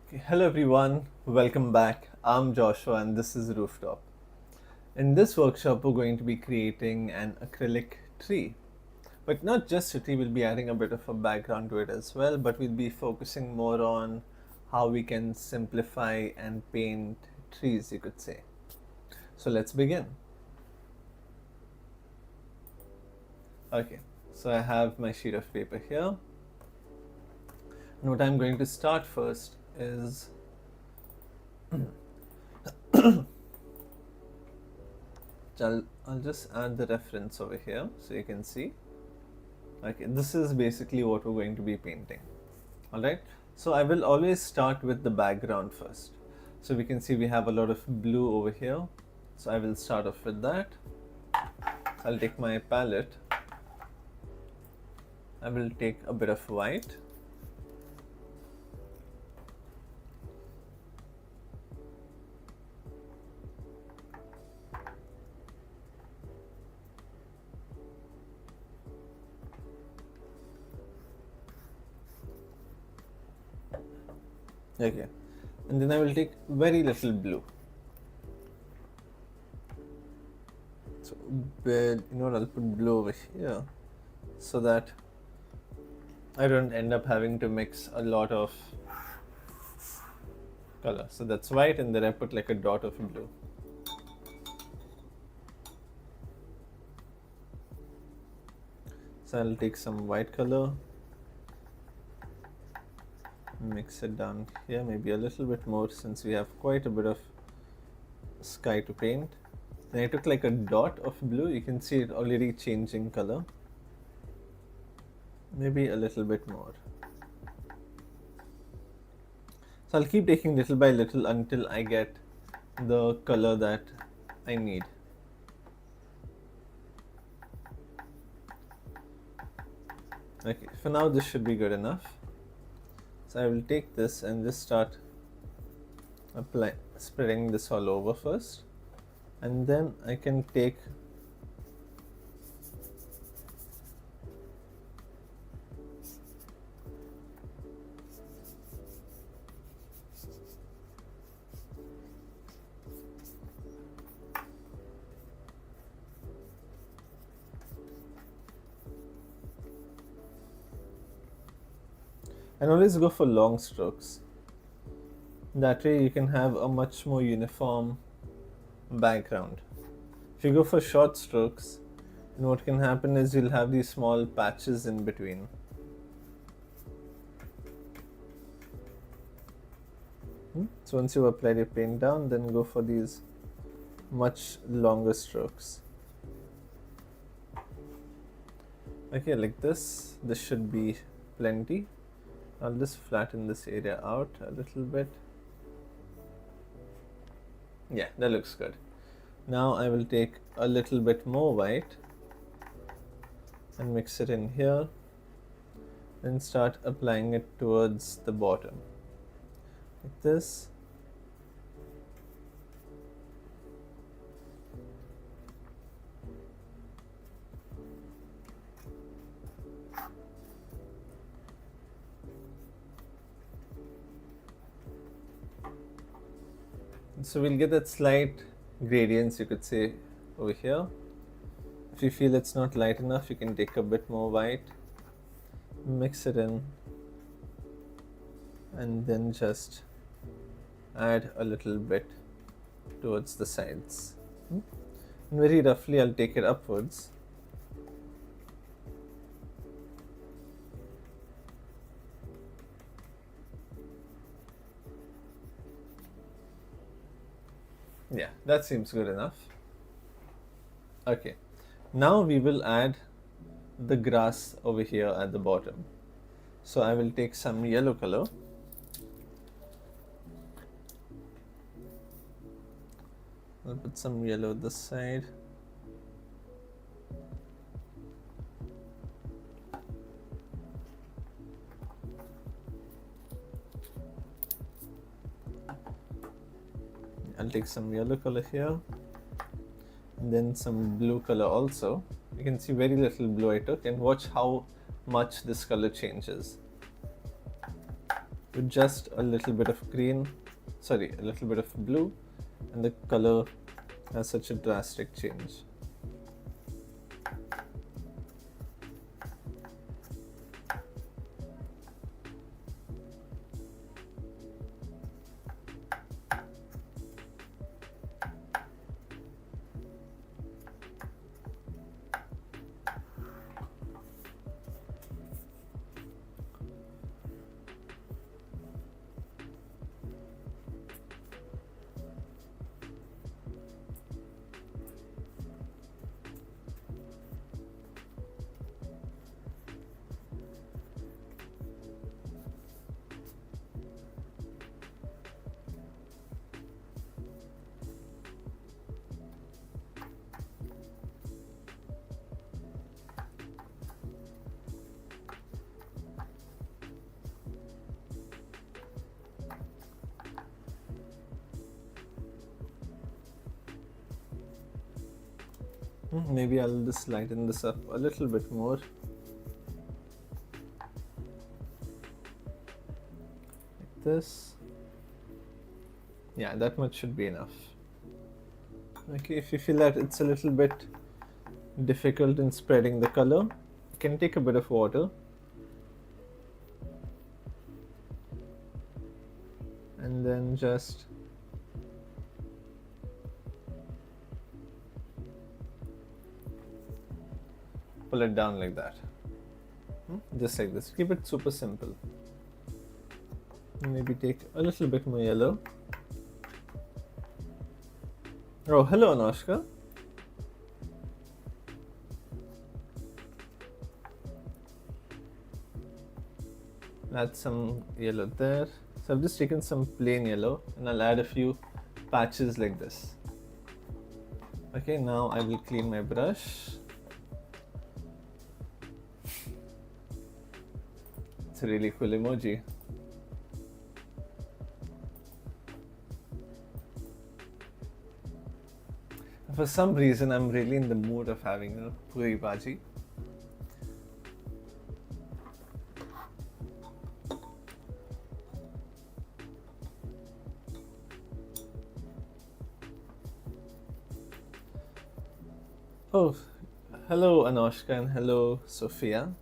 Okay, hello everyone, welcome back. I'm Joshua and this is Rooftop. In this workshop, we're going to be creating an acrylic tree. But not just a tree, we'll be adding a bit of a background to it as well, but we'll be focusing more on how we can simplify and paint trees, you could say. So let's begin. Okay, so I have my sheet of paper here. And what I'm going to start first is I'll just add the reference over here so you can see. Okay, this is basically what we're going to be painting. Alright, so I will always start with the background first. So we can see we have a lot of blue over here. So I will start off with that. I'll take my palette. I will take a bit of white. Okay, and then I will take very little blue. So, I'll put blue over here so that I don't end up having to mix a lot of color. So that's white, and then I put like a dot of blue. So I'll take some white color, mix it down here, maybe a little bit more since we have quite a bit of sky to paint. Then I took like a dot of blue. You can see it already changing color. Maybe a little bit more. So I'll keep taking little by little until I get the color that I need. Okay, for now this should be good enough. So I will take this and just start spreading this all over first, and then I can take and always go for long strokes. That way you can have a much more uniform background. If you go for short strokes, what can happen is you'll have these small patches in between. So once you've applied your paint down, then go for these much longer strokes. Okay, like this should be plenty. I'll just flatten this area out a little bit. Yeah, that looks good. Now I will take a little bit more white and mix it in here and start applying it towards the bottom like this. So we'll get that slight gradients, you could say, over here. If you feel it's not light enough, you can take a bit more white, mix it in, and then just add a little bit towards the sides. And very roughly I'll take it upwards. Yeah, that seems good enough. Okay, now we will add the grass over here at the bottom. So I will take some yellow color. I'll put some yellow this side. I'll take some yellow color here and then some blue color also. You can see very little blue I took, and watch how much this color changes. with just a little bit of green, sorry, a little bit of blue, and the color has such a drastic change. Maybe I'll just lighten this up a little bit more. Like this. Yeah, that much should be enough. Okay, if you feel that it's a little bit difficult in spreading the color, you can take a bit of water and then just pull it down like that. Just like this. Keep it super simple. Maybe take a little bit more yellow. Oh, hello Anoshka. Add some yellow there. So I've just taken some plain yellow and I'll add a few patches like this. Okay, now I will clean my brush. It's a really cool emoji. For some reason, I'm really in the mood of having a puri bhaji. Oh, hello Anoshka and hello Sophia.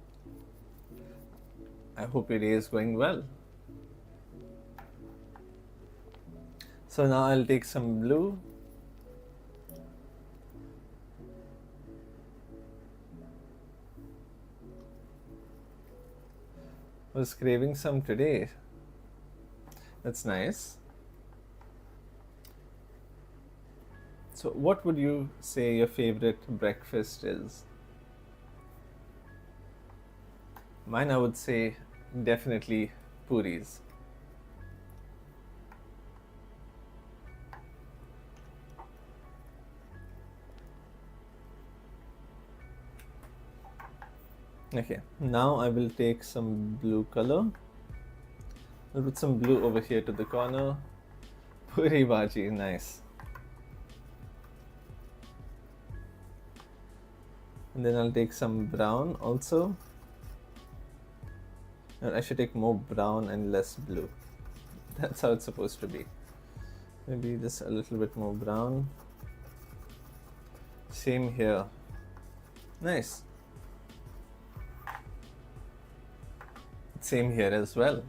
I hope your day is going well. So now I'll take some blue. Was craving some today. That's nice. So what would you say your favorite breakfast is? Mine, I would say definitely puris. Okay, now I will take some blue color. I'll put some blue over here to the corner. Puri bhaji, nice. And then I'll take some brown also. And I should take more brown and less blue. That's how it's supposed to be. Maybe just a little bit more brown. Same here. Nice. Same here as well.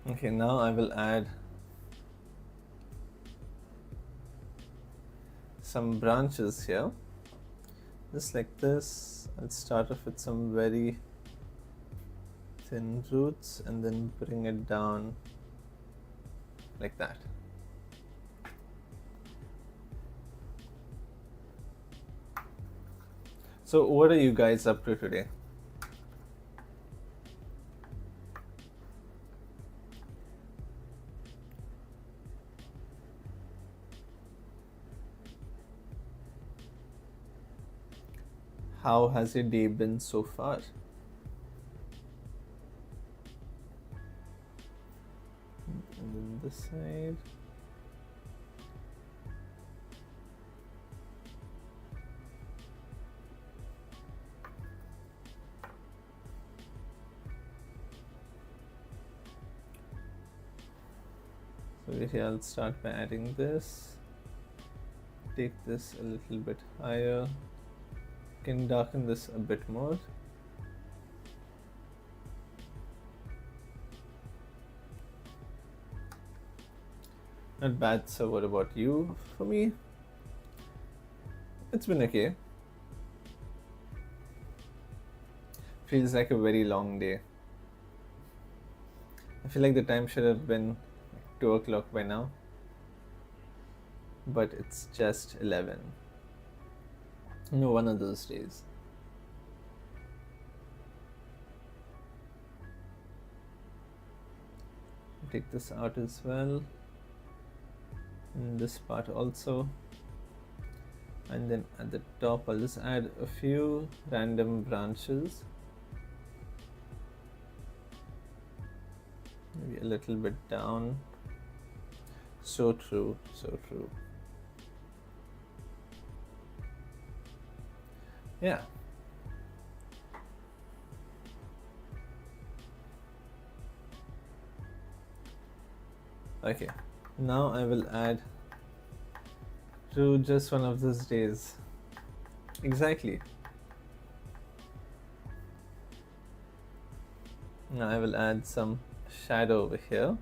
Okay, now I will add some branches here. Just like this. I'll start off with some very thin roots and then bring it down like that. So what are you guys up to today? How has your day been so far? And then this side. So over here I'll start by adding this. Take this a little bit higher. Can darken this a bit more. Not bad. So what about you? For me, it's been okay. Feels like a very long day. I feel like the time should have been 2 o'clock by now, but it's just 11. One of those days. Take this out as well, and this part also. And then at the top I'll just add a few random branches, maybe a little bit down. So true, so true. Yeah. Okay, now I will add to just one of those days. Exactly. Now I will add some shadow over here.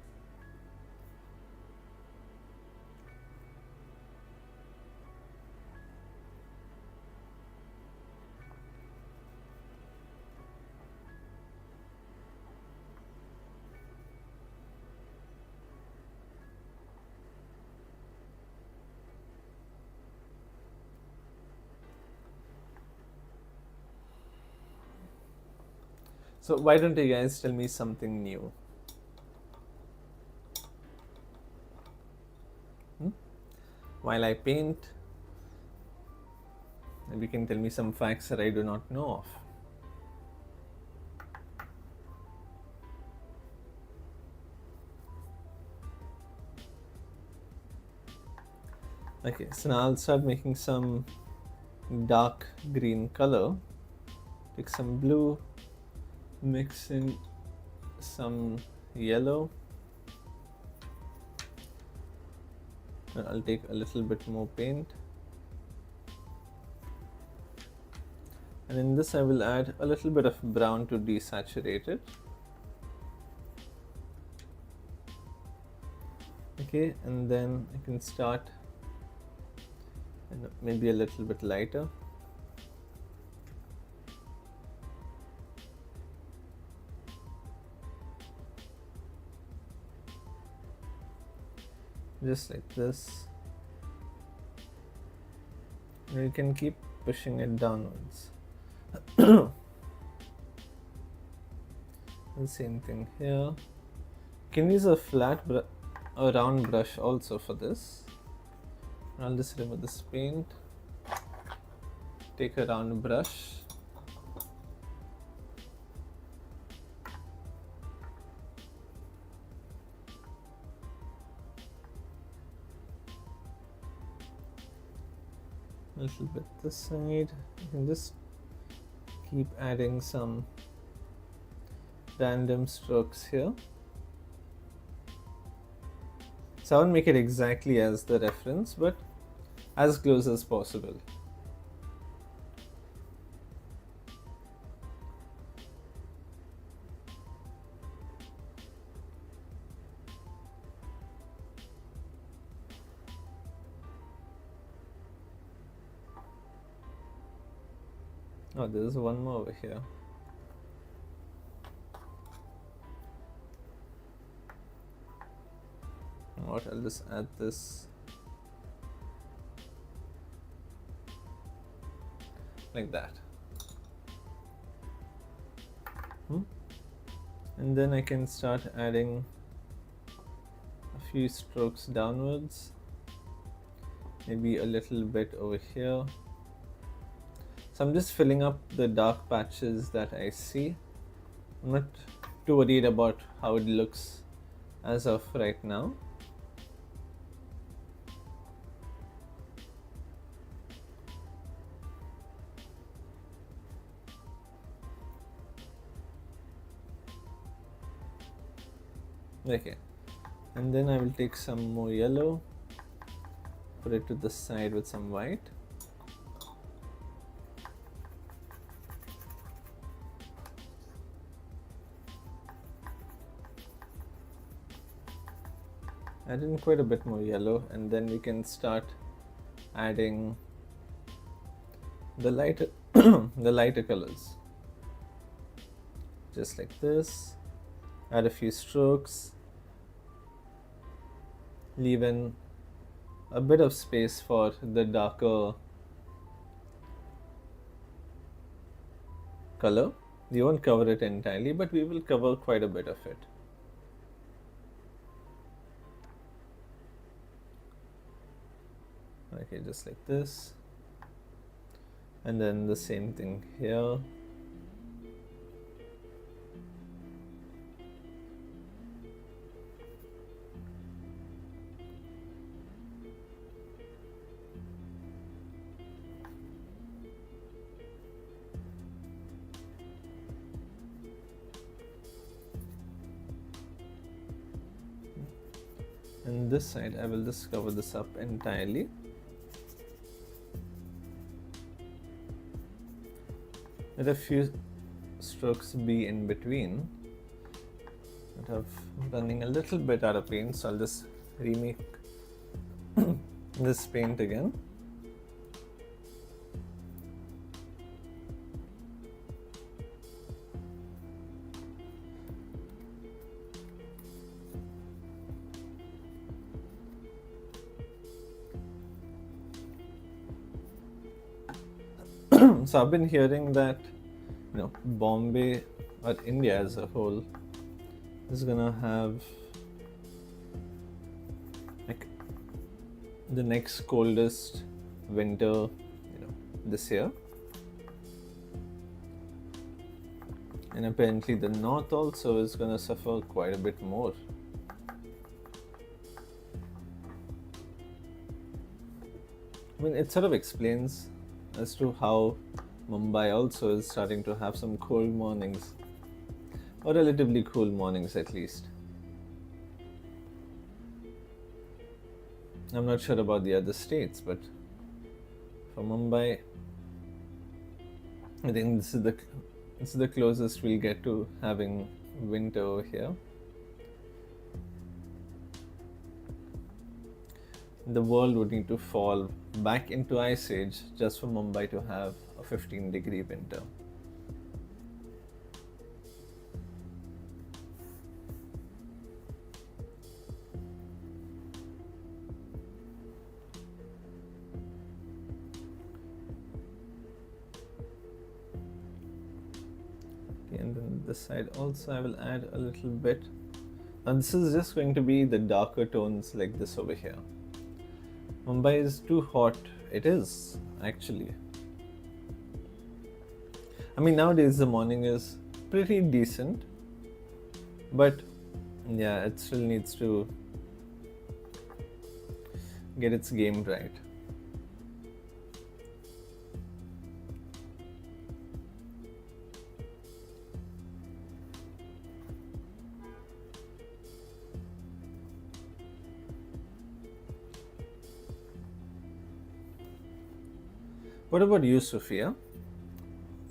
So why don't you guys tell me something new? While I paint, maybe you can tell me some facts that I do not know of. Okay, so now I'll start making some dark green color. Take some blue, mix in some yellow, and I'll take a little bit more paint, and in this I will add a little bit of brown to desaturate it. Okay, and then I can start and maybe a little bit lighter. Just like this. And you can keep pushing it downwards. The same thing here. You can use a a round brush also for this. I'll just remove this paint. Take a round brush. A little bit this side. You can just keep adding some random strokes here. So I won't make it exactly as the reference, but as close as possible. Oh, there's one more over here. What? I'll just add this like that. And then I can start adding a few strokes downwards, maybe a little bit over here. So I'm just filling up the dark patches that I see. I'm not too worried about how it looks as of right now. Okay, And then I will take some more yellow, put it to the side with some white. Add in quite a bit more yellow, and then we can start adding the lighter the lighter colors, just like this. Add a few strokes, leave in a bit of space for the darker color. We won't cover it entirely, but we will cover quite a bit of it. Okay, just like this. And then the same thing here. And this side, I will just cover this up entirely. Let a few strokes be in between. But I'm running a little bit out of paint, so I'll just remake this paint again. So I've been hearing that, Bombay or India as a whole is gonna have like the next coldest winter, this year. And apparently the north also is gonna suffer quite a bit more. I mean, it sort of explains as to how Mumbai also is starting to have some cold mornings, or relatively cool mornings at least. I'm not sure about the other states, but for Mumbai, I think this is the closest we'll get to having winter over here. The world would need to fall back into ice age just for Mumbai to have a 15-degree winter. Okay, and then this side also I will add a little bit. And this is just going to be the darker tones like this over here. Mumbai is too hot. It is, actually. I mean, nowadays the morning is pretty decent, but yeah, it still needs to get its game right. What about you, Sophia?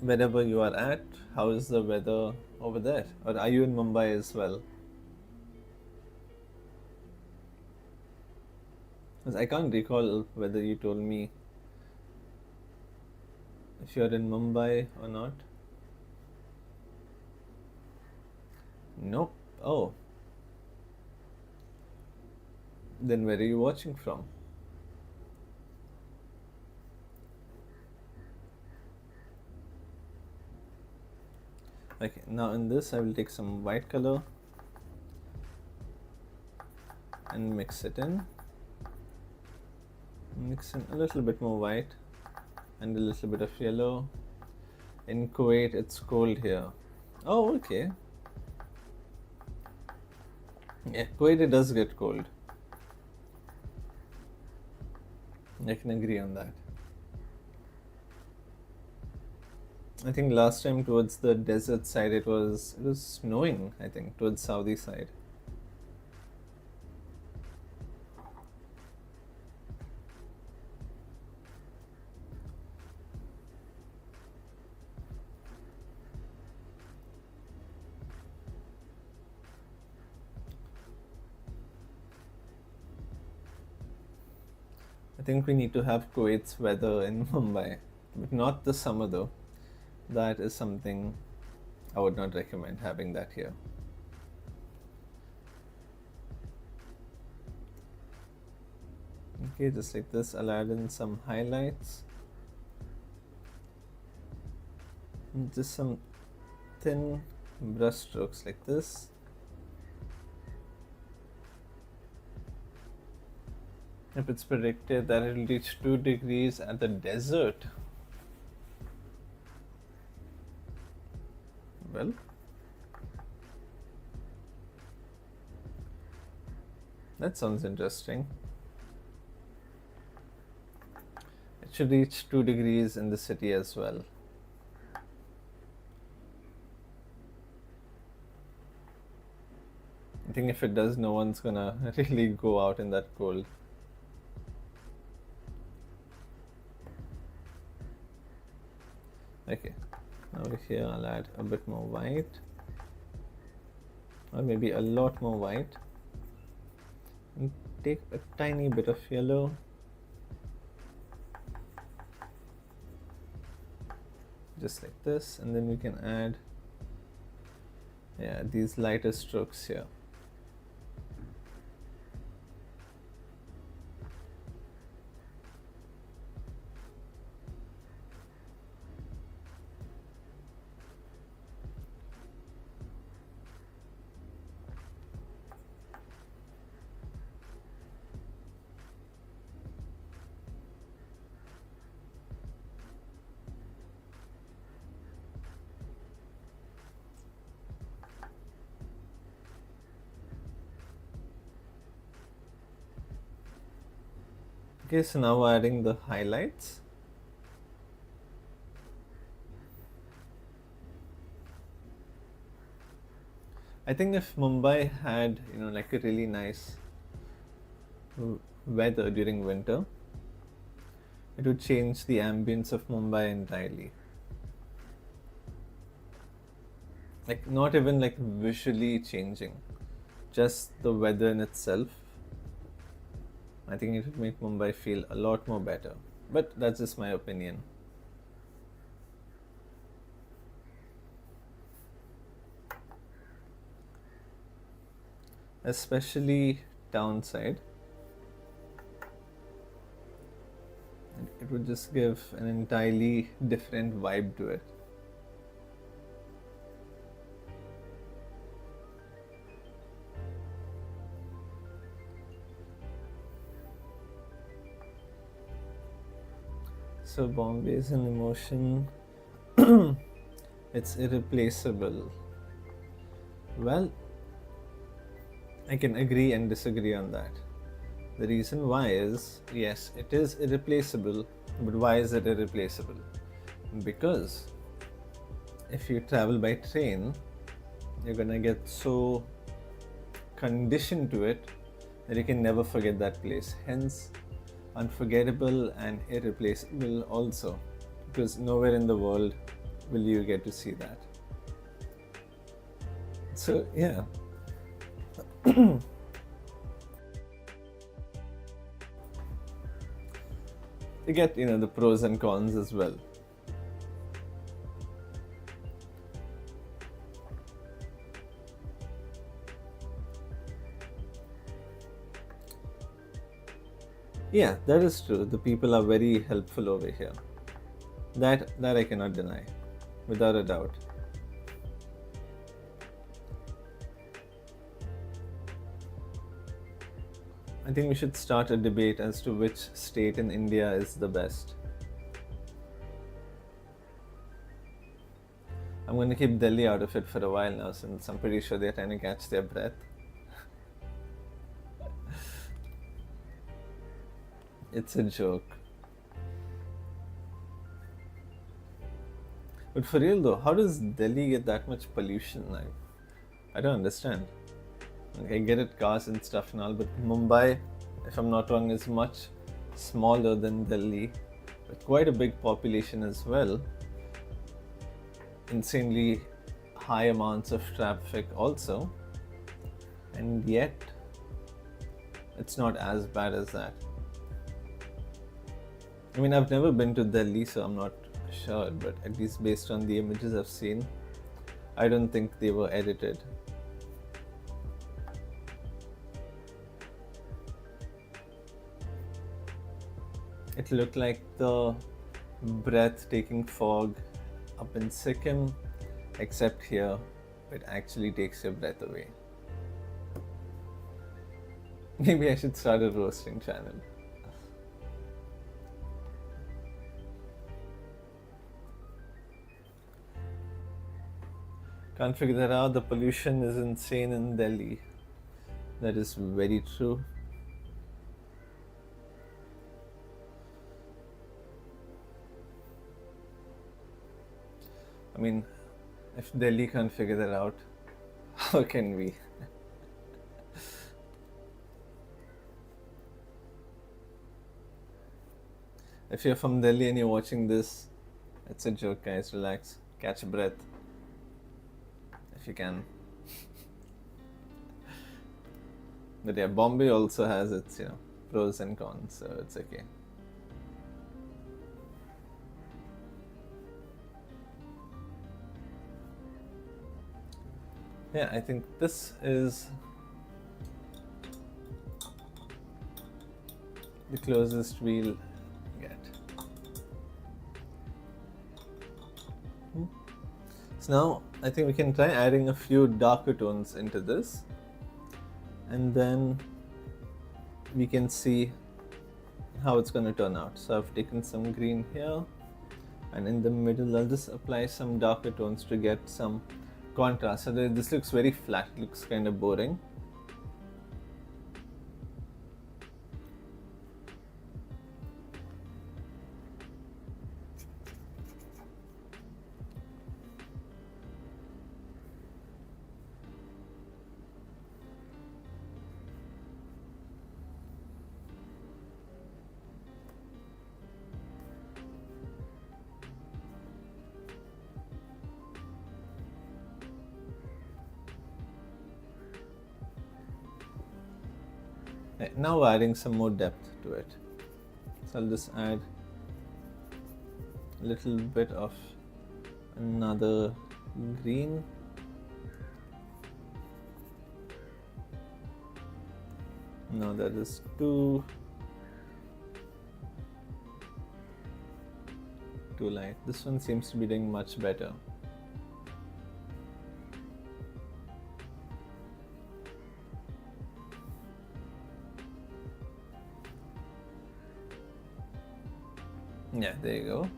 Wherever you are at, how is the weather over there? Or are you in Mumbai as well? Because I can't recall whether you told me if you're in Mumbai or not. Nope. Oh. Then where are you watching from? Okay, now in this I will take some white color and mix it in. Mix in a little bit more white and a little bit of yellow. In Kuwait it's cold here. Oh, okay. Yeah, Kuwait it does get cold. I can agree on that. I think last time towards the desert side it was snowing, I think, towards Saudi side. I think we need to have Kuwait's weather in Mumbai, but not the summer though. That is something I would not recommend having that here. Okay, just like this, I'll add in some highlights. And just some thin brush strokes like this. If it's predicted that it will reach 2 degrees at the desert, well, that sounds interesting. It should reach 2 degrees in the city as well. I think if it does, no one's gonna really go out in that cold. Okay, over here I'll add a bit more white, or maybe a lot more white, and take a tiny bit of yellow. Just like this, and then we can add these lighter strokes here. Okay, so now we're adding the highlights. I think if Mumbai had, like a really nice weather during winter, it would change the ambience of Mumbai entirely. Like, not even like visually changing, just the weather in itself. I think it would make Mumbai feel a lot more better. But that's just my opinion. Especially town side. It would just give an entirely different vibe to it. So Bombay is an emotion. It's irreplaceable. Well, I can agree and disagree on that. The reason why is, yes, it is irreplaceable, but why is it irreplaceable? Because if you travel by train, you're gonna get so conditioned to it that you can never forget that place. Hence, unforgettable and irreplaceable also, because nowhere in the world will you get to see that. So yeah. You get, the pros and cons as well. Yeah, that is true. The people are very helpful over here. That I cannot deny, without a doubt. I think we should start a debate as to which state in India is the best. I'm going to keep Delhi out of it for a while now, since I'm pretty sure they're trying to catch their breath. It's a joke. But for real though, how does Delhi get that much pollution? I don't understand. Like, I get it, cars and stuff and all, but Mumbai, if I'm not wrong, is much smaller than Delhi, with quite a big population as well. Insanely high amounts of traffic also, and yet it's not as bad as that. I mean, I've never been to Delhi, so I'm not sure, but at least based on the images I've seen, I don't think they were edited. It looked like the breathtaking fog up in Sikkim, except here it actually takes your breath away. Maybe I should start a roasting channel. Can't figure that out. The pollution is insane in Delhi. That is very true. I mean, if Delhi can't figure that out, how can we? If you're from Delhi and you're watching this, it's a joke, guys. Relax. Catch a breath. If you can. But yeah, Bombay also has its, pros and cons, so it's okay. Yeah, I think this is the closest we'll get. So now I think we can try adding a few darker tones into this, and then we can see how it's going to turn out. So I've taken some green here, and in the middle I'll just apply some darker tones to get some contrast. So this looks very flat, looks kind of boring. Now we're adding some more depth to it. So I'll just add a little bit of another green. No, that is too light. This one seems to be doing much better. Yeah, there you go.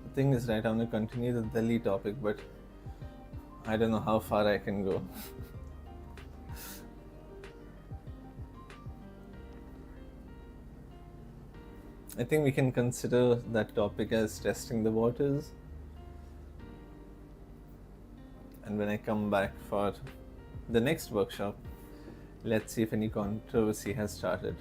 The thing is, right, I'm going to continue the Delhi topic, but I don't know how far I can go. I think we can consider that topic as testing the waters. And when I come back for the next workshop, let's see if any controversy has started.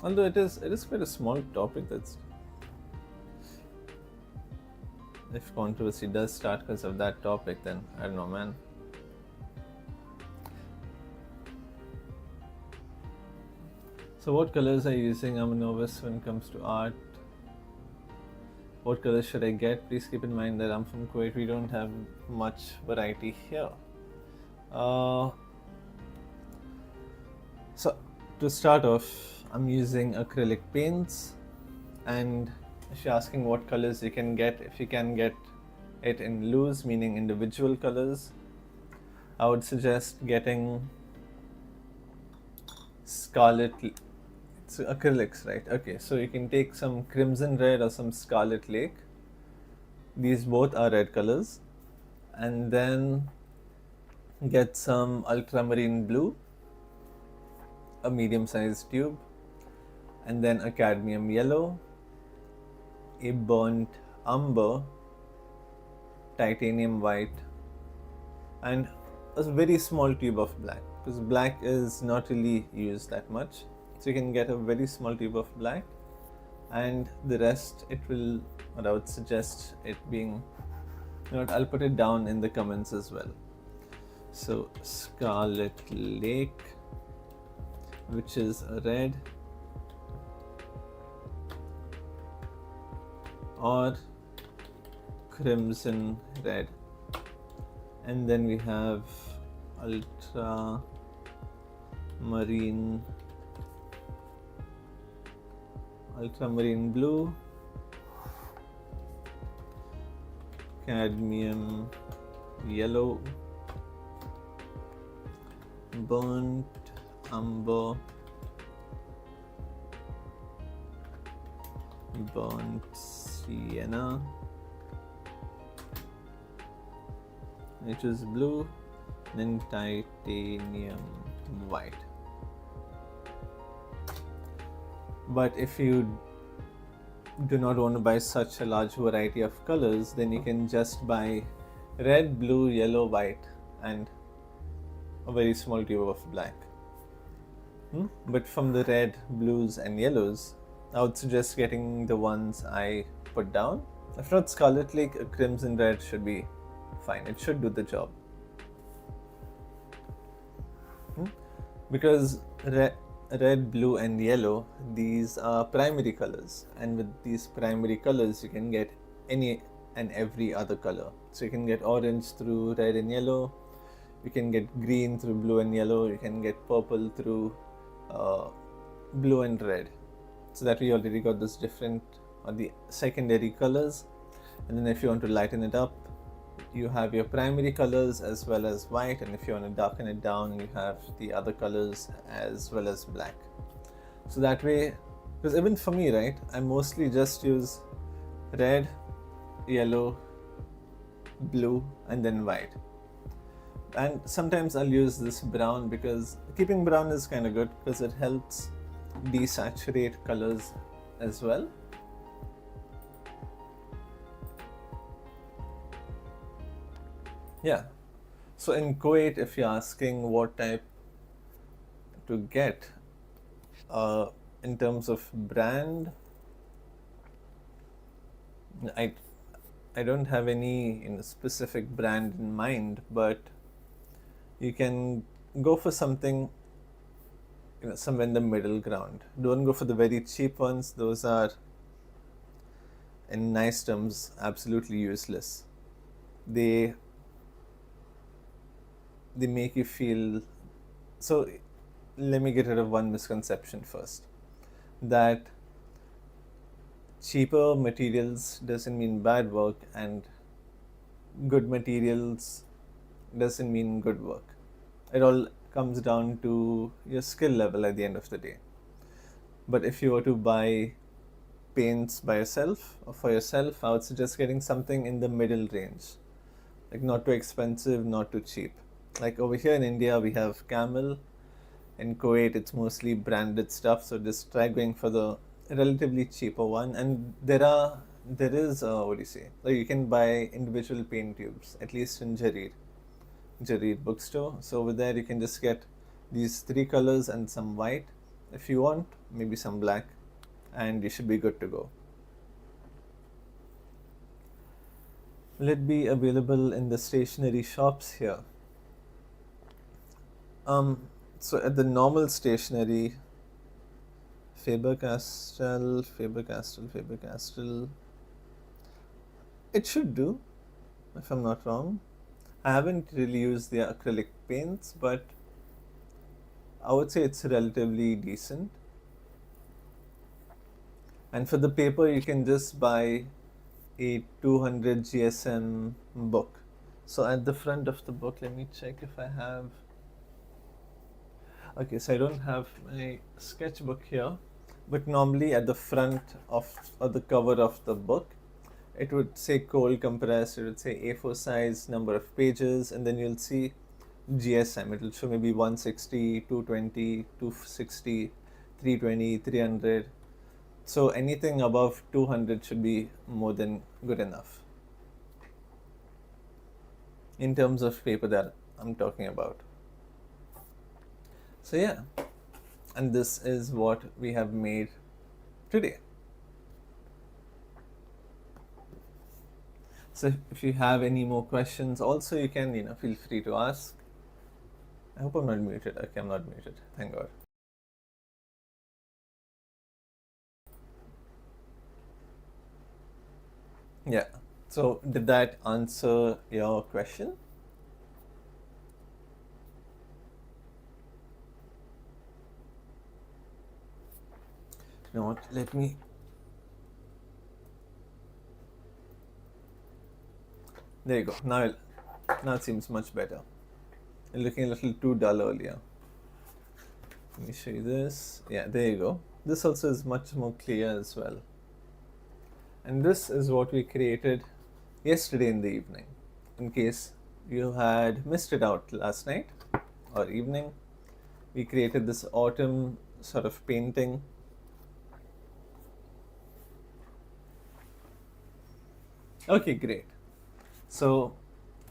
Although it is quite a small topic. That's if controversy does start because of that topic, then I don't know, man. So what colors are you using? I'm a novice when it comes to art. What colors should I get? Please keep in mind that I'm from Kuwait. We don't have much variety here. So to start off, I'm using acrylic paints, and if you're asking what colors you can get, if you can get it in loose, meaning individual colors, I would suggest getting scarlet. It's acrylics, right? Okay, so you can take some crimson red or some scarlet lake. These both are red colors. And then get some ultramarine blue, a medium-sized tube, and then a cadmium yellow, a burnt umber, titanium white, and a very small tube of black, because black is not really used that much. So you can get a very small tube of black, and the rest it will, or I would suggest it being, I'll put it down in the comments as well. So Scarlet Lake, which is a red, or crimson red, and then we have ultramarine blue, cadmium yellow, burnt umber, burnt sienna, which is blue, then titanium white. But if you do not want to buy such a large variety of colors, then you can just buy red, blue, yellow, white, and a very small tube of black. But from the red, blues, and yellows, I would suggest getting the ones I put down. If not Scarlet Lake, a crimson red should be fine. It should do the job. Because red, blue, and yellow, these are primary colors, and with these primary colors you can get any and every other color. So you can get orange through red and yellow, you can get green through blue and yellow, you can get purple through blue and red. So that we already got this different, or the secondary colors. And then if you want to lighten it up, you have your primary colors as well as white, and if you want to darken it down, you have the other colors as well as black. So that way, because even for me, right, I mostly just use red, yellow, blue, and then white. And sometimes I'll use this brown, because keeping brown is kind of good because it helps desaturate colors as well. Yeah, so in Kuwait, if you're asking what type to get in terms of brand, I don't have any specific brand in mind, but you can go for something somewhere in the middle ground. Don't go for the very cheap ones. Those are, in nice terms, absolutely useless. They make you feel. So let me get rid of one misconception first, that cheaper materials doesn't mean bad work, and good materials doesn't mean good work. It all comes down to your skill level at the end of the day. But if you were to buy paints by yourself or for yourself, I would suggest getting something in the middle range, like not too expensive, not too cheap. Like over here in India, we have Camel. In Kuwait, it's mostly branded stuff, so just try going for the relatively cheaper one. And there is what do you say? Like you can buy individual paint tubes, at least in Curated bookstore. So over there, you can just get these 3 colors and some white. If you want, maybe some black, and you should be good to go. Will it be available in the stationery shops here? So at the normal stationery, Faber-Castell, it should do, if I'm not wrong. I haven't really used the acrylic paints, but I would say it's relatively decent. And for the paper, you can just buy a 200 GSM book. So at the front of the book, let me check if I have. Okay, so I don't have my sketchbook here, but normally at the front of or the cover of the book, it would say cold compressed, it would say A4 size, number of pages, and then you'll see GSM. It will show maybe 160, 220, 260, 320, 300. So anything above 200 should be more than good enough in terms of paper that I'm talking about. So yeah, and this is what we have made today. So if you have any more questions, also you can, feel free to ask. I hope I'm not muted. Okay, I'm not muted. Thank God. Yeah. So did that answer your question? You know what? Let me. There you go. Now it seems much better. You're looking a little too dull earlier. Let me show you this. Yeah, there you go. This also is much more clear as well. And this is what we created yesterday in the evening. In case you had missed it out last night or evening, we created this autumn sort of painting. Okay, great. So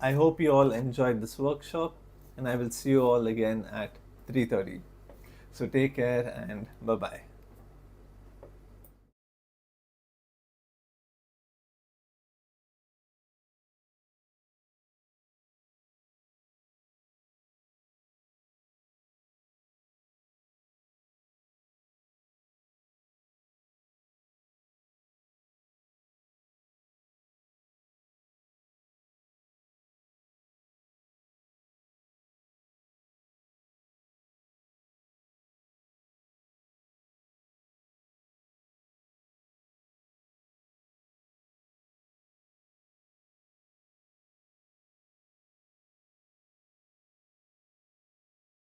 I hope you all enjoyed this workshop, and I will see you all again at 3:30. So take care and bye-bye.